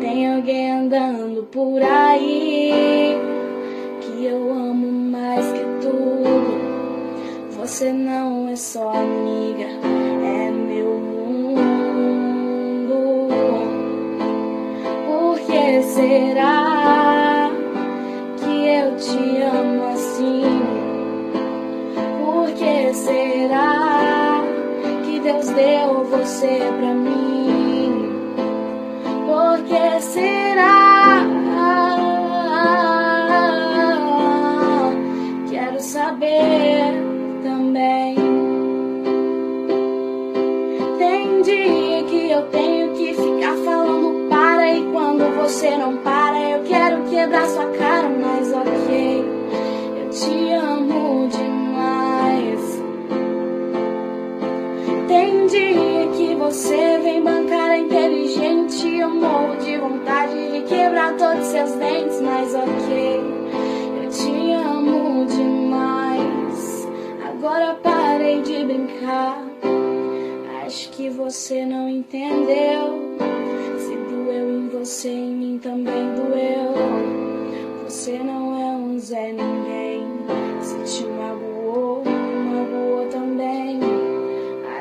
Tem alguém andando por aí que eu amo mais que tudo. Você não é só amiga, é meu mundo. Por que será que eu te amo assim? Por que será que Deus deu você pra mim? Por que será? Quero saber também. Tem dia que eu tenho que ficar falando para, e quando você não para eu quero quebrar sua cara, mas ok, eu te amo demais. Tem dia que você vem bancar inteligente, eu morro de vontade de quebrar todos seus dentes, mas ok, eu te amo demais. Agora parei de brincar, acho que você não entendeu. Se doeu em você, em mim também doeu. Você não é um Zé Ninguém. Se te magoou, magoou também.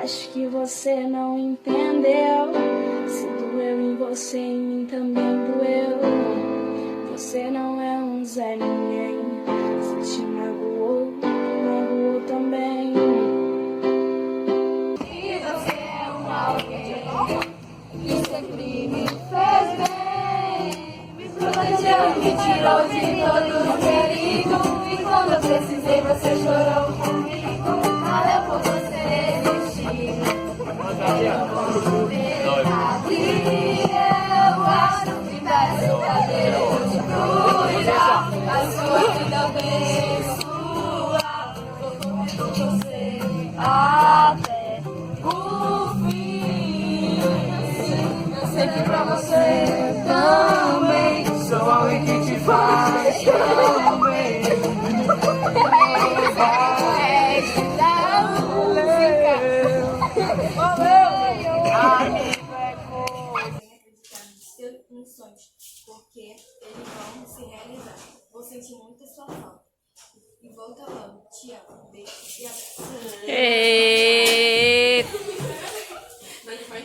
Acho que você não entendeu. Se doeu em você, em mim também doeu. Você não é um Zé Ninguém. Se te magoou, magoou também. E você é um alguém que sempre me fez bem, me protegeu e me tirou de todo o perigo. E quando eu precisei, você chorou comigo. Valeu por você existir. Eu acho que verdadeiro de cuidar. A sua vida abençoa. Vou comer com você até o fim. Eu sei que pra você também sou alguém que te faz tão bem. Nos sonhos, porque eles vão se realizar. Vou sentir muito sua falta. E volta logo. Te amo. Beijo e abraço. Ei. Mas vai